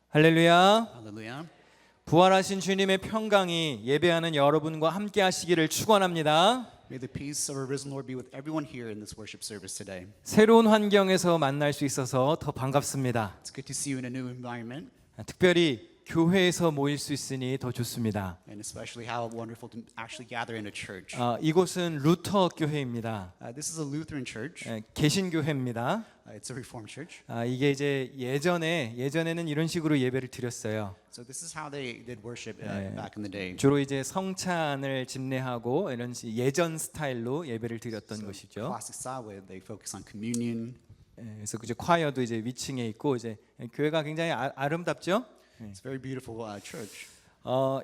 할렐루야. Hallelujah. 부활하신 주님의 평강이 예배하는 여러분과 함께 하시기를 축원합니다. May the peace of our risen Lord be with everyone here in this worship service today. 새로운 환경에서 만날 수 있어서 더 반갑습니다. It's good to see you in a new environment, 특별히 교회에서 모일 수 있으니 더 좋습니다. and especially how wonderful to actually gather in a church. 이곳은 루터 교회입니다. This is a Lutheran church. 개신교회입니다. It's a Reformed church. 이게 이제 예전에는 이런 식으로 예배를 드렸어요. So this is how they did worship back in the day. 주로 이제 성찬을 집례하고 이런 예전 스타일로 예배를 드렸던 것이죠. Classic style where they focus on communion. 그래서 이제 콰이어도 이제 위층에 있고 이제 교회가 굉장히 아름답죠. It's a very beautiful church.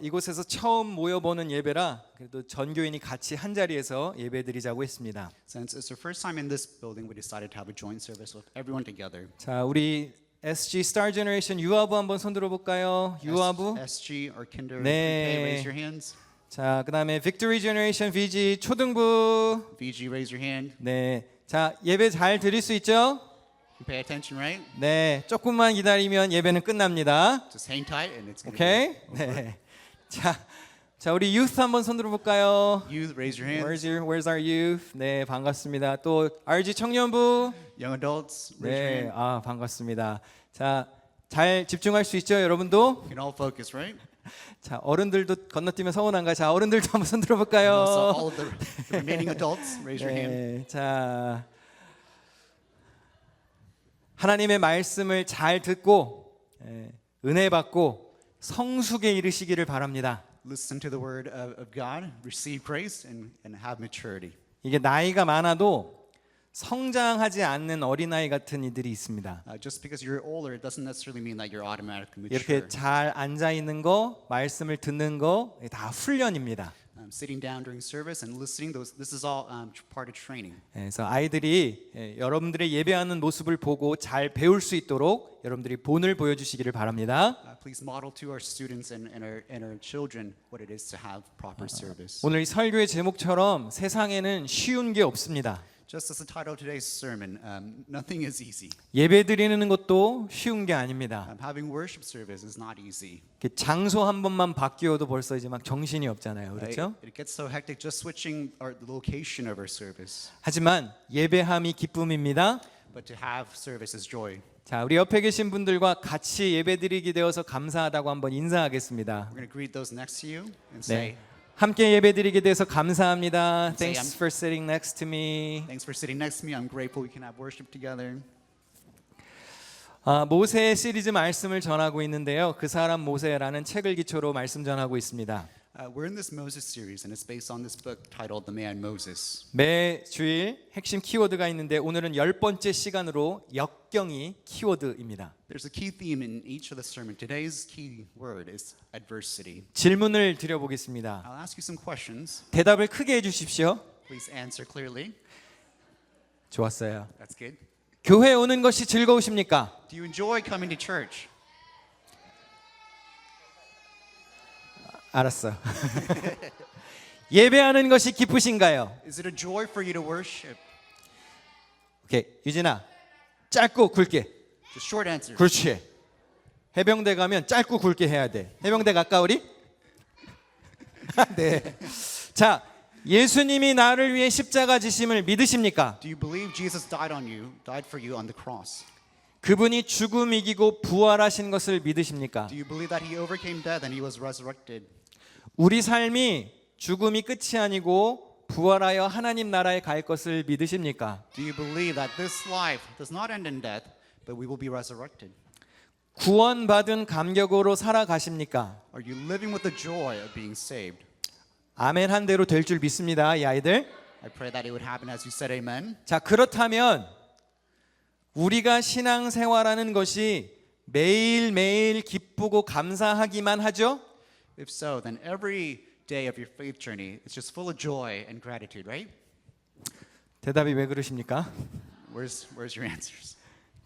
이곳에서 처음 모여보는 예배라 그래도 전교인이 같이 한 자리에서 예배드리자고 했습니다. Since it's the first time in this building, we decided to have a joint service with everyone together. 자, 우리 SG Star Generation 유아부 한번 손 들어볼까요? 유아부. SG or Kinder 네. Pre-K, raise your hands. 자, 그다음에 Victory Generation VG 초등부. VG, raise your hand. 네, 자 예배 잘 드릴 수 있죠? You pay attention, right? 네, 조금만 기다리면 예배는 끝납니다. Just hang tight and it's going 오케이? to be over. 네. 자, 우리 youth 한번 손 들어볼까요? Youth, raise your hands. Where's our youth? 네, 반갑습니다. 또 RG 청년부. Young adults, raise your 네, hand. 반갑습니다. 자, 잘 집중할 수 있죠, 여러분도? You can all focus, right? 자, 어른들도 건너뛰면 서운한가? 자, 어른들도 한번 손 And also 들어볼까요? all of the remaining adults, raise your hand. 네, 자, 하나님의 말씀을 잘 듣고 은혜 받고 성숙에 이르시기를 바랍니다. Listen to the word of God, receive grace, and have maturity. 이게 나이가 많아도 성장하지 않는 어린아이 같은 이들이 있습니다. Just because you're older, it doesn't necessarily mean that you're automatically 이렇게 mature. 잘 앉아 있는 거, 말씀을 듣는 거 다 훈련입니다. Sitting down during service and listening, this is all part of training. 그래서 아이들이 여러분들의 예배하는 모습을 보고 잘 배울 수 있도록 여러분들이 본을 보여주시기를 바랍니다. Please model to our students and our children what it is to have proper service. 오늘 이 설교의 제목처럼 세상에는 쉬운 게 없습니다. Just as the title of today's sermon, nothing is easy. 예배 드리는 것도 쉬운 게 아닙니다. Having worship service is not easy. 장소 한 번만 바뀌어도 벌써 이제 막 정신이 없잖아요. 그렇죠? It gets so hectic just switching the location of our service. 하지만 예배함이 기쁨입니다. But to have service is joy. 자, 우리 옆에 계신 분들과 같이 예배 드리게 되어서 감사하다고 한번 인사하겠습니다. We're going to greet those next to you and say, 네. 함께 예배 드리게 돼서 감사합니다. Say, Thanks for sitting next to me. thanks for sitting next to me. I'm grateful we can have worship together. 모세의 시리즈 말씀을 전하고 있는데요. 그 사람 모세라는 책을 기초로 말씀 전하고 있습니다. We're in this Moses series, and it's based on this book titled The Man Moses. 매 주일 핵심 키워드가 있는데 오늘은 10번째 시간으로 역경이 키워드입니다. There's a key theme in each of the sermon. Today's key word is adversity. 질문을 드려보겠습니다. I'll ask you some questions. 대답을 크게 해주십시오. Please answer clearly. 좋았어요. That's good. 교회 오는 것이 즐거우십니까? Do you enjoy coming to church? 알았어. 예배하는 것이 기쁘신가요? Is it a joy for you to worship? 오케이, 유진아, 짧고 굵게. Just short answers. 그렇지. 해병대 가면 짧고 굵게 해야 돼. 해병대 갈까 우리? 네. 자, 예수님이 나를 위해 십자가 지심을 믿으십니까? Do you believe Jesus died for you on the cross? 그분이 죽음 이기고 부활하신 것을 믿으십니까? Do you believe that he overcame death and he was resurrected? 우리 삶이 죽음이 끝이 아니고 부활하여 하나님 나라에 갈 것을 믿으십니까? Do you believe that this life does not end in death, but we will be resurrected? 구원받은 감격으로 살아가십니까? Are you living with the joy of being saved? 아멘 한 대로 될 줄 믿습니다, 이 아이들. I pray that it would happen as you said amen. 자, 그렇다면 우리가 신앙생활하는 것이 매일매일 기쁘고 감사하기만 하죠? If so, then every day of your faith journey is just full of joy and gratitude, right? 대답이 왜 그러십니까? Where's your answers?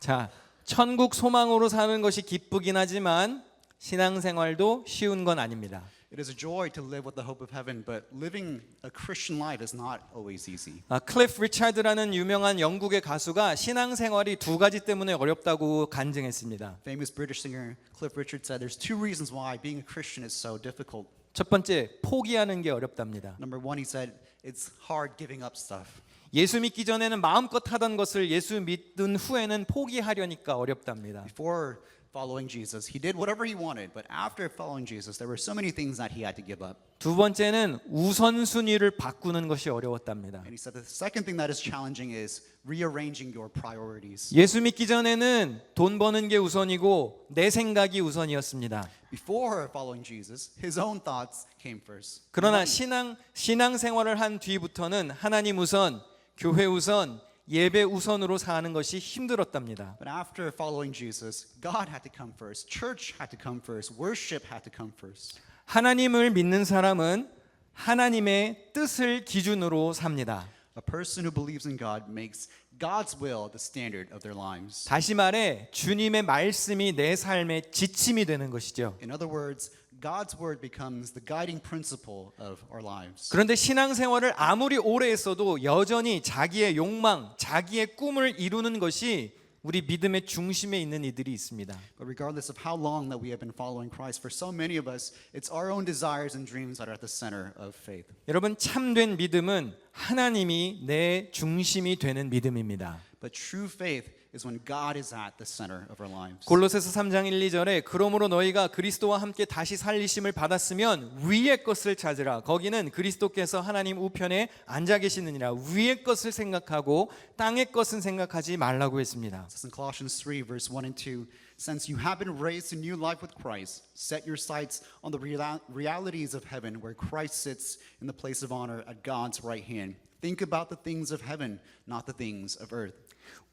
자, 천국 소망으로 사는 것이 기쁘긴 하지만 신앙생활도 쉬운 건 아닙니다. It It is a joy to live with the hope of heaven, but living a Christian life is not always easy. 클리프 리차드라는 유명한 영국의 가수가 신앙생활이 두 가지 때문에 어렵다고 간증했습니다. Famous British singer Cliff Richard said there's two reasons why being a Christian is so difficult. 첫 번째, 포기하는 게 어렵답니다. Number one, he said, it's hard giving up stuff. 예수 믿기 전에는 마음껏 하던 것을 예수 믿은 후에는 포기하려니까 어렵답니다. Before following Jesus, he did whatever he wanted, but after following Jesus, there were so many things that he had to give up. 두 번째는 우선순위를 바꾸는 것이 어려웠답니다. And he said the second thing that is challenging is rearranging your priorities. 예수 믿기 전에는 돈 버는 게 우선이고 내 생각이 우선이었습니다. Before following Jesus, his own thoughts came first. 그러나 신앙생활을 한 뒤부터는 하나님 우선, 교회 우선, 예배 우선으로 사는 것이 힘들었답니다. But after following Jesus, God had to come first, church had to come first, worship had to come first. 하나님을 믿는 사람은 하나님의 뜻을 기준으로 삽니다. A person who believes in God makes God's will the standard of their lives. 다시 말해 주님의 말씀이 내 삶의 지침이 되는 것이죠. In other words, God's word becomes the guiding principle of our lives. 그런데 신앙생활을 아무리 오래 했어도 여전히 자기의 욕망, 자기의 꿈을 이루는 것이 우리 믿음의 중심에 있는 이들이 있습니다. But regardless of how long that we have been following Christ, for so many of us, it's our own desires and dreams that are at the center of faith. 여러분, 참된 믿음은 하나님이 내 중심이 되는 믿음입니다. But true faith is when God is at the center of our lives. 골로새서 3장 1, 2절에 그러므로 너희가 그리스도와 함께 다시 살리심을 받았으면 위의 것을 찾으라. 거기는 그리스도께서 하나님 우편에 앉아 계시느니라. 위의 것을 생각하고 땅의 것은 생각하지 말라고 했습니다. It says in Colossians 3 verse 1 and 2, since you have been raised to new life with Christ, set your sights on the realities of heaven where Christ sits in the place of honor at God's right hand. Think about the things of heaven, not the things of earth.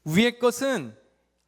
위의 것은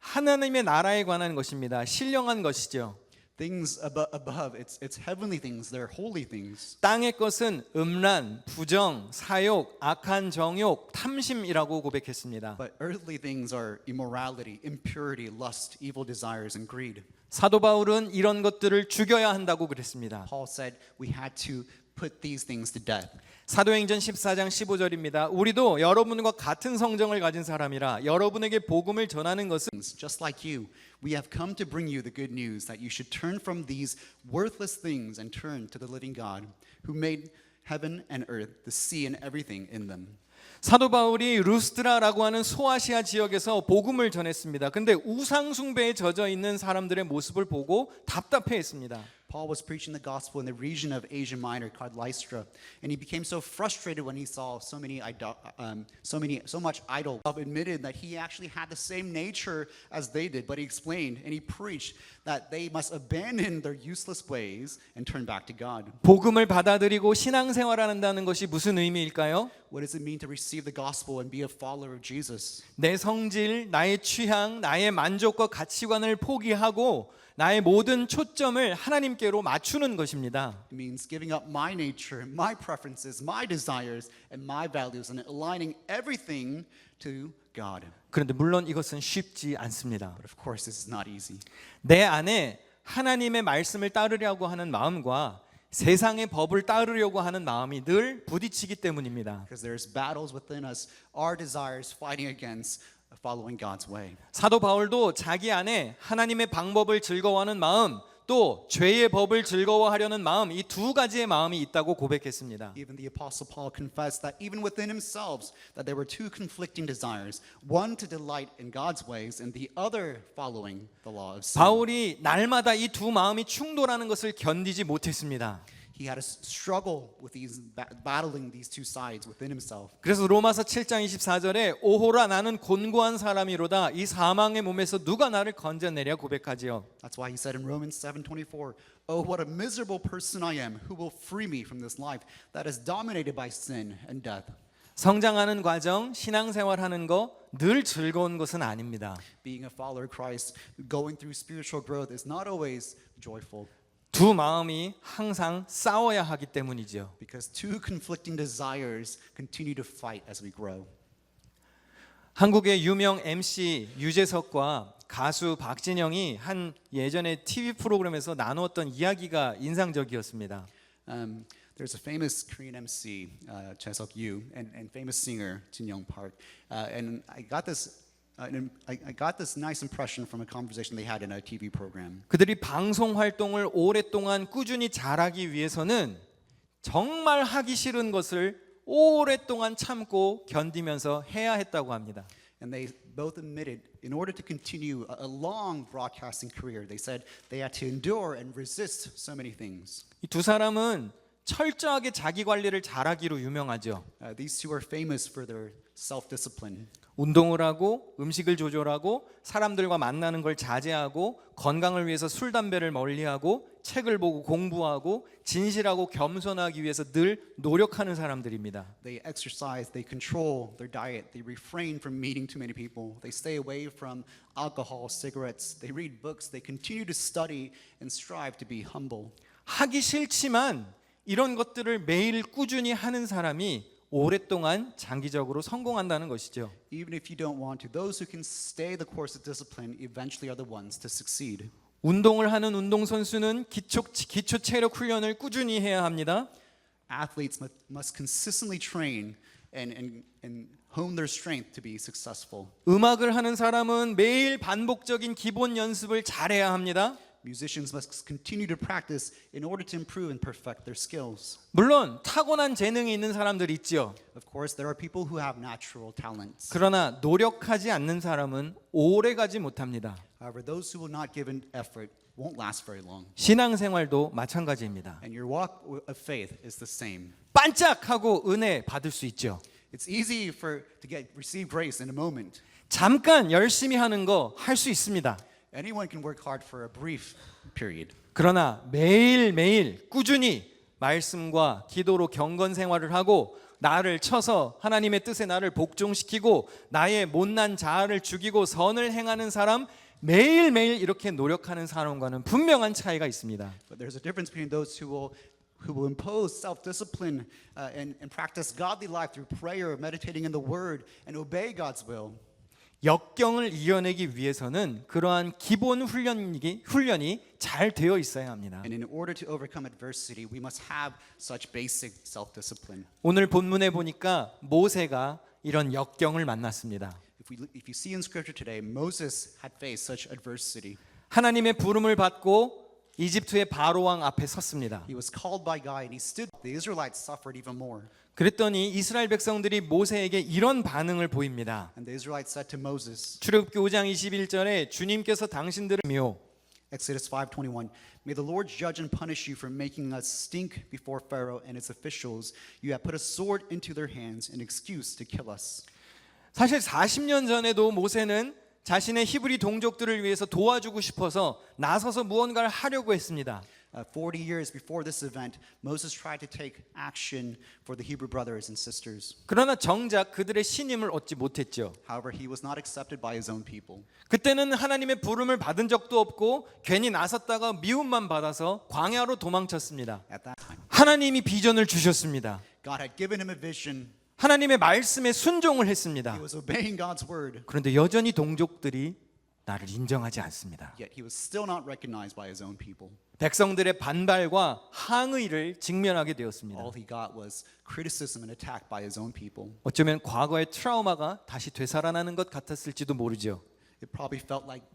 하나님의 나라에 관한 것입니다. 신령한 것이죠. Things above, it's heavenly things, they're holy things. 땅의 것은 음란, 부정, 사욕, 악한 정욕, 탐심이라고 고백했습니다. But earthly things are immorality, impurity, lust, evil desires, and greed. 사도 바울은 이런 것들을 죽여야 한다고 그랬습니다. Paul said we had to put these things to death. 사도행전 14장 15절입니다. 우리도 여러분과 같은 성정을 가진 사람이라 여러분에게 복음을 전하는 것은 Just like you, we have come to bring you the good news that you should turn from these worthless things and turn to the living God who made heaven and earth, the sea and everything in them. 사도 바울이 루스트라라고 하는 소아시아 지역에서 복음을 전했습니다. 근데 우상 숭배에 젖어 있는 사람들의 모습을 보고 답답해했습니다. Paul was preaching the gospel in the region of Asia Minor called Lystra, and he became so frustrated when he saw so much idol. He admitted that he actually had the same nature as they did, but he explained and he preached that they must abandon their useless ways and turn back to God. 복음을 받아들이고 신앙생활한다는 것이 무슨 의미일까요? What does it mean to receive the gospel and be a follower of Jesus? 내 성질, 나의 취향, 나의 만족과 가치관을 포기하고 나의 모든 초점을 하나님께로 맞추는 것입니다. It means giving up my nature, my preferences, my desires, and my values, and aligning everything to God. 그런데 물론 이것은 쉽지 않습니다. But of course, this is not easy. 내 안에 하나님의 말씀을 따르려고 하는 마음과 세상의 법을 따르려고 하는 마음이 늘 부딪히기 때문입니다. Because there's battles within us, our desires fighting against following God's way. 사도 바울도 자기 안에 하나님의 방법을 즐거워하는 마음, 또 죄의 법을 즐거워하려는 마음, 이 두 가지의 마음이 있다고 고백했습니다. Even the Apostle Paul confessed that even within himself that there were two conflicting desires, one to delight in God's ways and the other following the law of sin. 바울이 날마다 이 두 마음이 충돌하는 것을 견디지 못했습니다. He had to struggle with battling these two sides within himself. 그래서 로마서 7장 24절에 오호라 나는 곤고한 사람이로다 이 사망의 몸에서 누가 나를 건져내랴 고백하지요. That's why he said in Romans 7:24, "Oh, what a miserable person I am. Who will free me from this life that is dominated by sin and death?" 성장하는 과정, 신앙생활하는 거 늘 즐거운 것은 아닙니다. Being a follower of Christ, going through spiritual growth is not always joyful. 두 마음이 항상 싸워야 하기 때문이죠. Because two conflicting desires continue to fight as we grow. 한국의 유명 MC 유재석과 가수 박진영이 한 예전에 TV 프로그램에서 나누었던 이야기가 인상적이었습니다. There's a famous Korean MC, Chae Seok-yu, and famous singer Jin Young Park, and I got this nice impression from a conversation they had in a TV program. 그들이 방송 활동을 오랫동안 꾸준히 잘하기 위해서는 정말 하기 싫은 것을 오랫동안 참고 견디면서 해야 했다고 합니다. And they both admitted, in order to continue a long broadcasting career, they said they had to endure and resist so many things. 이 두 사람은 철저하게 자기 관리를 잘하기로 유명하죠. These two are famous for their self-discipline. 운동을 하고 음식을 조절하고 사람들과 만나는 걸 자제하고 건강을 위해서 술 담배를 멀리하고 책을 보고 공부하고 진실하고 겸손하기 위해서 늘 노력하는 사람들입니다. They exercise, they control their diet, they refrain from meeting too many people, they stay away from alcohol, cigarettes, they read books, they continue to study and strive to be humble. 하기 싫지만 이런 것들을 매일 꾸준히 하는 사람이 오랫동안 장기적으로 성공한다는 것이죠. Even if you don't want to, those who can stay the course of discipline eventually are the ones to succeed. 운동을 하는 운동선수는 기초 체력 훈련을 꾸준히 해야 합니다. Athletes must consistently train and hone their strength to be successful. 음악을 하는 사람은 매일 반복적인 기본 연습을 잘해야 합니다. Musicians must continue to practice in order to improve and perfect their skills. 물론 타고난 재능이 있는 사람들 있죠. Of course, there are people who have natural talents. 그러나 노력하지 않는 사람은 오래 가지 못합니다. However, those who will not give an effort won't last very long. 신앙생활도 마찬가지입니다. And your walk of faith is the same. 반짝하고 은혜 받을 수 있죠. It's easy to receive grace in a moment. 잠깐 열심히 하는 거 할 수 있습니다. Anyone can work hard for a brief period. 그러나 매일매일 꾸준히 말씀과 기도로 경건 생활을 하고 나를 쳐서 하나님의 뜻에 나를 복종시키고 나의 못난 자아를 죽이고 선을 행하는 사람 매일매일 이렇게 노력하는 사람과는 분명한 차이가 있습니다. But there's a difference between those who will impose self-discipline and practice godly life through prayer, meditating in the word, and obey God's will. 역경을 이겨내기 위해서는 그러한 기본 훈련이 잘 되어 있어야 합니다. And in order to overcome adversity, we must have such basic self-discipline. 오늘 본문에 보니까 모세가 이런 역경을 만났습니다. If you see in scripture today, Moses had faced such adversity. 하나님의 부름을 받고 이집트의 바로 왕 앞에 섰습니다. He was called by God and he stood. The Israelites suffered even more. 그랬더니 이스라엘 백성들이 모세에게 이런 반응을 보입니다. And the Israelites said to Moses, 출애굽기 5장 21절에 주님께서 당신들을 묘 Exodus 5:21, May the Lord judge and punish you for making us stink before Pharaoh and his officials. You have put a sword into their hands, an excuse to kill us. 사실 40년 전에도 모세는 자신의 히브리 동족들을 위해서 도와주고 싶어서 나서서 무언가를 하려고 했습니다. 40 years before this event, Moses tried to take action for the Hebrew brothers and sisters. 그러나 정작 그들의 신임을 얻지 못했죠. However, he was not accepted by his own people. 그때는 하나님의 부름을 받은 적도 없고 괜히 나섰다가 미움만 받아서 광야로 도망쳤습니다. At that time, 하나님이 비전을 주셨습니다. God had given him a vision. 하나님의 말씀에 순종을 했습니다. He was obeying God's word, 그런데 여전히 동족들이 나를 인정하지 않습니다. yet he was still not recognized by his own people. 백성들의 반발과 항의를 직면하게 되었습니다. All he got was criticism and attack by his own people. 어쩌면 과거의 트라우마가 다시 되살아나는 것 같았을지도 모르죠. It probably felt like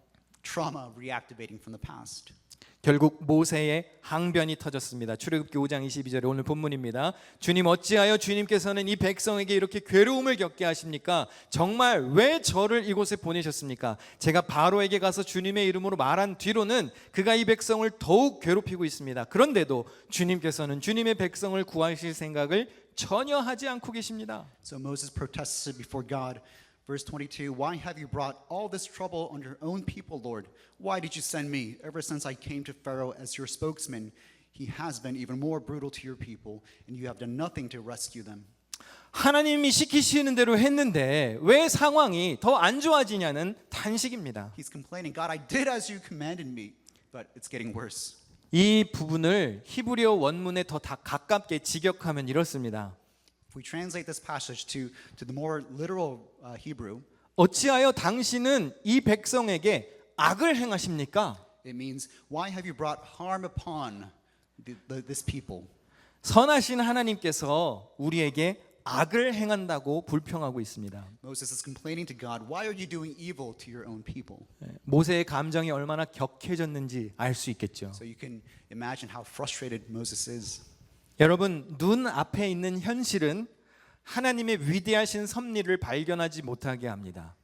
trauma reactivating from the past. 결국 모세의 항변이 터졌습니다. 출애굽기 5장 22절에 오늘 본문입니다. 주님 어찌하여 주님께서는 이 백성에게 이렇게 괴로움을 겪게 하십니까? 정말 왜 저를 이곳에 보내셨습니까? 제가 바로에게 가서 주님의 이름으로 말한 뒤로는 그가 이 백성을 더욱 괴롭히고 있습니다. 그런데도 주님께서는 주님의 백성을 구하실 생각을 전혀 하지 않고 계십니다. So Moses protested before God. Verse 22, Why have you brought all this trouble on your own people, Lord? Why did you send me? Ever since I came to Pharaoh as your spokesman, he has been even more brutal to your people, and you have done nothing to rescue them. 하나님이 시키시는 대로 했는데 왜 상황이 더 안 좋아지냐는 단식입니다. He's complaining, God, I did as you commanded me, but it's getting worse. 이 부분을 히브리어 원문에 더 가깝게 직역하면 이렇습니다. If we translate this passage to the more literal Hebrew, 어찌하여 당신은 이 백성에게 악을 행하십니까? it means, Why have you brought harm upon this people? 선하신 하나님께서 우리에게 악을 행한다고 불평하고 있습니다. Moses is complaining to God, why are you doing evil to your own people? 모세의 감정이 얼마나 격해졌는지 알 수 있겠죠. So you can imagine how frustrated Moses is. 여러분, 눈 앞에 있는 현실은 하나님의 위대하신 섭리를 발견하지 못하게 합니다.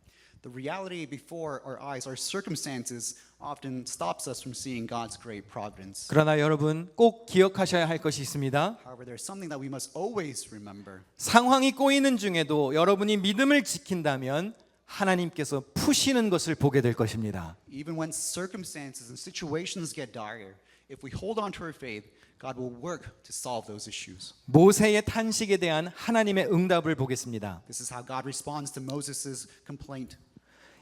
The reality before our eyes, our circumstances, often stops us from seeing God's great providence. 그러나 여러분 꼭 기억하셔야 할 것이 있습니다. However, there's something that we must always remember. 상황이 꼬이는 중에도 여러분이 믿음을 지킨다면 하나님께서 푸시는 것을 보게 될 것입니다. Even when circumstances and situations get dire, if we hold on to our faith, God will work to solve those issues. 모세의 탄식에 대한 하나님의 응답을 보겠습니다. This is how God responds to Moses' complaint.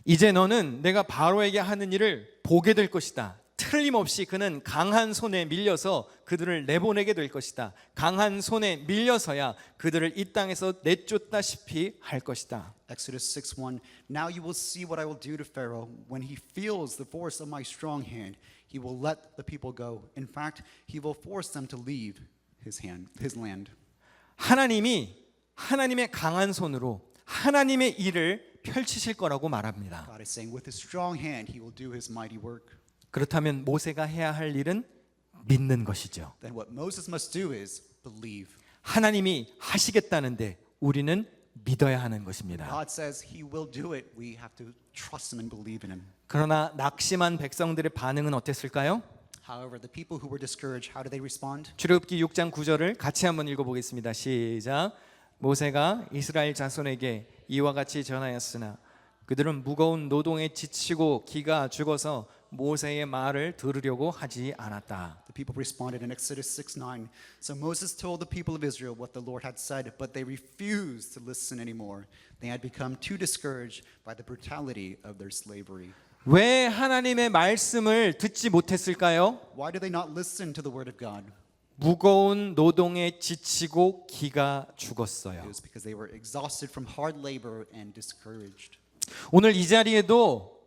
이제 너는 내가 바로에게 하는 일을 보게 될 것이다. 틀림없이 그는 강한 손에 밀려서 그들을 내보내게 될 것이다. 강한 손에 밀려서야 그들을 이 땅에서 내쫓다시피 할 것이다. Exodus 6:1 Now you will see what I will do to Pharaoh when he feels the force of my strong hand. He will let the people go. In fact, he will force them to leave his land. 하나님이 하나님의 강한 손으로 하나님의 일을 펼치실 거라고 말합니다. God is saying, with his strong hand, he will do his mighty work. 그렇다면 모세가 해야 할 일은 믿는 것이죠. Then what Moses must do is believe. 하나님이 하시겠다는데 우리는 믿어야 하는 것입니다. God says he will do it. We have to trust him and believe in him. 그러나 낙심한 백성들의 반응은 어땠을까요? However, the people who were discouraged, how did they respond? 출애굽기 6장 9절을 같이 한번 읽어보겠습니다. 시작. 모세가 이스라엘 자손에게 이와 같이 전하였으나 그들은 무거운 노동에 지치고 기가 죽어서 모세의 말을 들으려고 하지 않았다. The people responded in Exodus 6:9. So Moses told the people of Israel what the Lord had said, but they refused to listen anymore. They had become too discouraged by the brutality of their slavery. 왜 하나님의 말씀을 듣지 못했을까요? Why did they not listen to the word of God? 무거운 노동에 지치고 기가 It 죽었어요. was because they were exhausted from hard labor and discouraged. 오늘 이 자리에도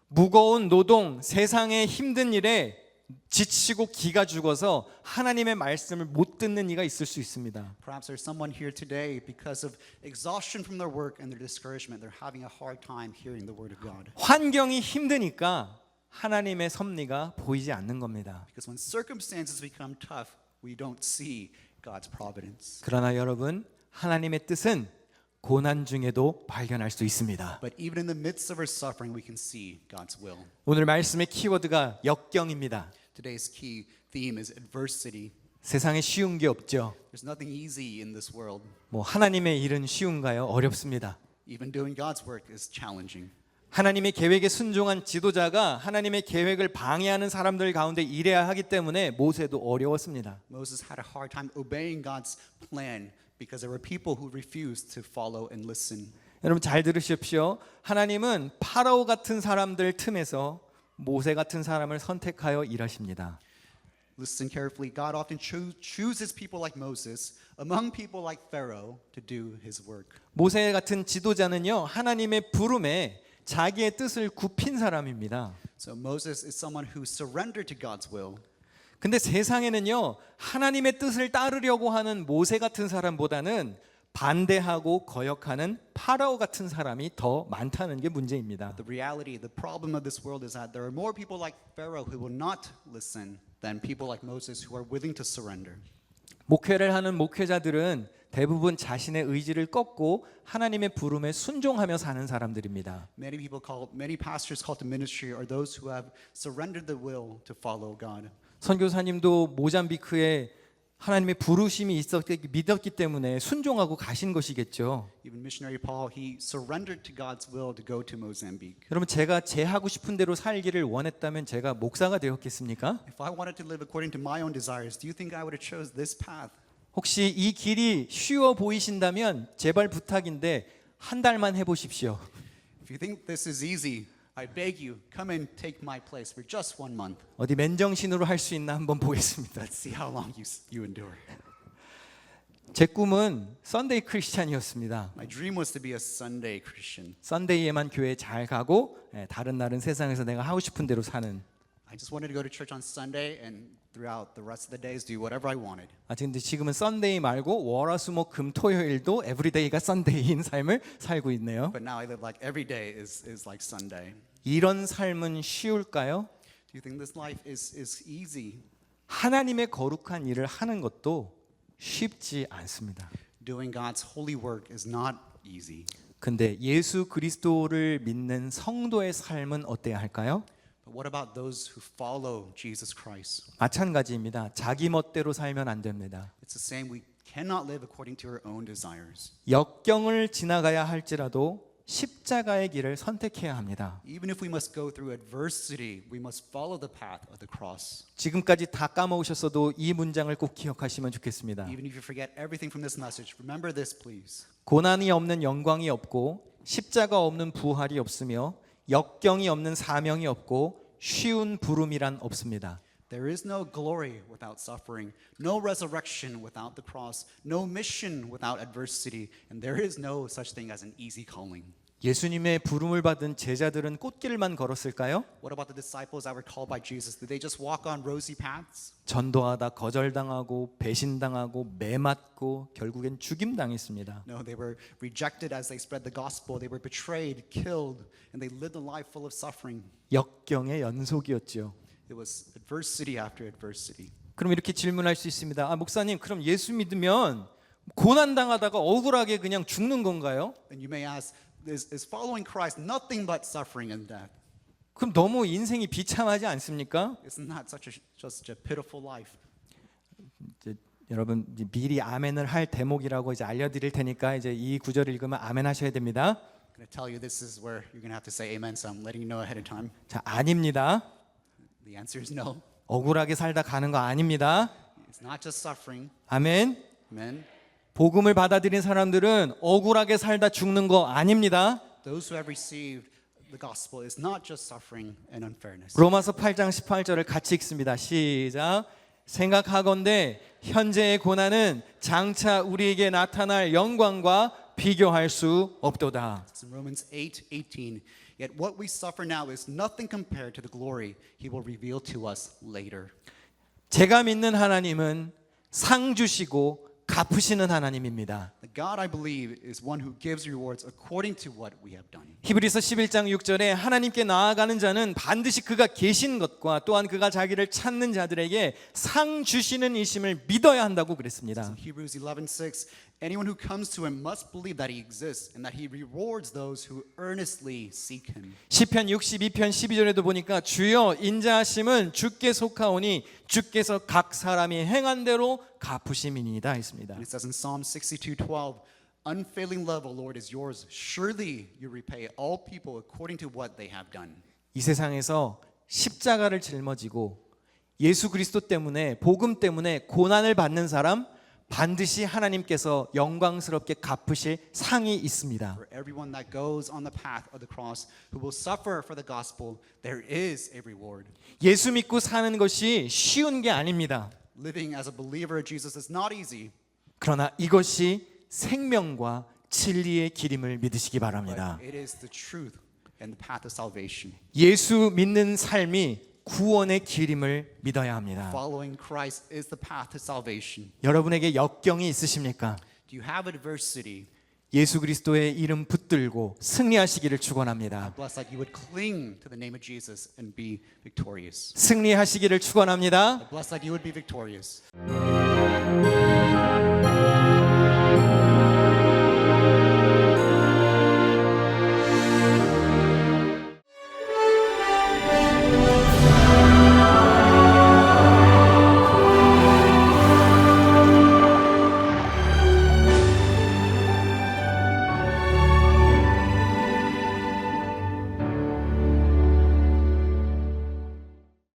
무거운 노동, 세상의 힘든 일에 지치고 기가 죽어서 하나님의 말씀을 못 듣는 이가 있을 수 있습니다. Perhaps there's someone here today because of exhaustion from their work and their discouragement. They're having a hard time hearing the word of God. 환경이 힘드니까 하나님의 섭리가 보이지 않는 겁니다. Because when circumstances become tough, we don't see God's providence. 그러나 여러분, 하나님의 뜻은 고난 중에도 발견할 수 있습니다. But even in the midst of our suffering, we can see God's will. 오늘 말씀의 키워드가 역경입니다. Today's key theme is adversity. 세상에 쉬운 게 없죠. There's nothing easy in this world. 뭐 하나님의 일은 쉬운가요? 어렵습니다. Even doing God's work is challenging. 하나님의 계획에 순종한 지도자가 하나님의 계획을 방해하는 사람들 가운데 일해야 하기 때문에 모세도 어려웠습니다. Moses had a hard time obeying God's plan because there were people who refused to follow and listen. 여러분 잘 들으십시오. 하나님은 파라오 같은 사람들 틈에서 모세 같은 사람을 선택하여 일하십니다. Listen carefully. God often chooses people like Moses among people like Pharaoh to do his work. 모세 같은 지도자는요, 하나님의 부름에 자기의 뜻을 굽힌 사람입니다. So Moses is someone who surrendered to God's will. 근데 세상에는요, 하나님의 뜻을 따르려고 하는 모세 같은 사람보다는 반대하고 거역하는 파라오 같은 사람이 더 많다는 게 문제입니다. The reality, the problem of this world is that there are more people like Pharaoh who will not listen than people like Moses who are willing to surrender. 목회를 하는 목회자들은 대부분 자신의 의지를 꺾고 하나님의 부름에 순종하며 사는 사람들입니다. Many pastors called to ministry are those who have surrendered the will to follow God. 선교사님도 모잠비크에 하나님의 부르심이 믿었기 때문에 순종하고 가신 것이겠죠. Even missionary Paul, he surrendered to God's will to go to Mozambique. 여러분 제가 제 하고 싶은 대로 살기를 원했다면 제가 목사가 되었겠습니까? If I wanted to live according to my own desires, do you think I would have chose this path? 혹시 이 길이 쉬워 보이신다면 제발 부탁인데 한 달만 해보십시오. If you think this is easy, I beg you, come and take my place for just 1 month. 어디 맨정신으로 할 수 있나 한번 보겠습니다. Let's see how long you endure. 제 꿈은 썬데이 크리스찬이었습니다. My dream was to be a Sunday Christian. 썬데이에만 교회 잘 가고 다른 날은 세상에서 내가 하고 싶은 대로 사는. I just wanted to go to church on Sunday and throughout the rest of the days do whatever I wanted. 근데 지금은 썬데이 말고 월화수목금토요일도 에브리데이가 썬데이인 삶을 살고 있네요. But now I live like every day is like Sunday. 이런 삶은 쉬울까요? Do you think this life is easy? 하나님의 거룩한 일을 하는 것도 쉽지 않습니다. Doing God's holy work is not easy. 근데 예수 그리스도를 믿는 성도의 삶은 어때야 할까요? But what about those who follow Jesus Christ? 마찬가지입니다. 자기 멋대로 살면 안 됩니다. It's the same. We cannot live according to our own desires. 역경을 지나가야 할지라도 십자가의 길을 선택해야 합니다. Even if we must go through adversity, we must follow the path of the cross. 지금까지 다 까먹으셨어도 이 문장을 꼭 기억하시면 좋겠습니다. Even if you forget everything from this message, remember this, please. 고난이 없는 영광이 없고 십자가 없는 부활이 없으며 역경이 없는 사명이 없고 쉬운 부름이란 없습니다. There is no glory without suffering, no resurrection without the cross, no mission without adversity, and there is no such thing as an easy calling. 예수님의 부름을 받은 제자들은 꽃길만 걸었을까요? What about the disciples that were called by Jesus? Did they just walk on rosy paths? 전도하다 거절당하고 배신당하고 매맞고 결국엔 죽임당했습니다. No, they were rejected as they spread the gospel. They were betrayed, killed, and they lived a life full of suffering. 역경의 연속이었죠. It was adversity after adversity. 그럼 이렇게 질문할 수 있습니다. 목사님, 그럼 예수 믿으면 고난 당하다가 억울하게 그냥 죽는 건가요? And you may ask, is following Christ nothing but suffering and death? 그럼 너무 인생이 비참하지 않습니까? Isn't that just a pitiful life? 이제 여러분 이제 미리 아멘을 할 대목이라고 이제 알려드릴 테니까 이제 이 구절을 읽으면 아멘 하셔야 됩니다. I'm going to tell you this is where you're going to have to say amen, so I'm letting you know ahead of time. 자, 아닙니다. The answer is no. 억울하게 살다 가는 거 아닙니다. It's not just suffering. 아멘. Amen. 복음을 받아들인 사람들은 억울하게 살다 죽는 거 아닙니다. Those who have received the gospel is not just suffering and unfairness. 로마서 8장 18절을 같이 읽습니다. 시작. 생각하건대 현재의 고난은 장차 우리에게 나타날 영광과 비교할 수 없도다. It's in Romans 8:18. Yet what we suffer now is nothing compared to the glory he will reveal to us later. 제가 믿는 하나님은 상 주시고 갚으시는 하나님입니다. The God I believe is one who gives rewards according to what we have done. 히브리서 11장 6절에 하나님께 나아가는 자는 반드시 그가 계신 것과 또한 그가 자기를 찾는 자들에게 상 주시는 이심을 믿어야 한다고 그랬습니다. In Hebrews 11:6, anyone who comes to him must believe that he exists and that he rewards those who earnestly seek him. 시편 62편 12절에도 보니까 주여 인자하심은 주께 속하오니 주께서 각 사람이 행한 대로 갚으심이니이다 했습니다. And it says in Psalm 62:12, unfailing love, O Lord, is yours. Surely you repay all people according to what they have done. 이 세상에서 십자가를 짊어지고 예수 그리스도 때문에 복음 때문에 고난을 받는 사람 반드시 하나님께서 영광스럽게 갚으실 상이 있습니다. For everyone that goes on the path of the cross who will suffer for the gospel, there is a reward. 예수 믿고 사는 것이 쉬운 게 아닙니다. Living as a believer of Jesus is not easy, 그러나 이것이 생명과 진리의 길임을 믿으시기 바랍니다. but it is the truth and the path of salvation. 예수 믿는 삶이 구원의 길임을 믿어야 합니다. Following Christ is the path to salvation. 여러분에게 역경이 있으십니까? Do you have adversity? 예수 그리스도의 이름 붙들고 승리하시기를 축원합니다. Bless that you would cling to the name of Jesus and be victorious. 승리하시기를 축원합니다. Bless that you would be victorious.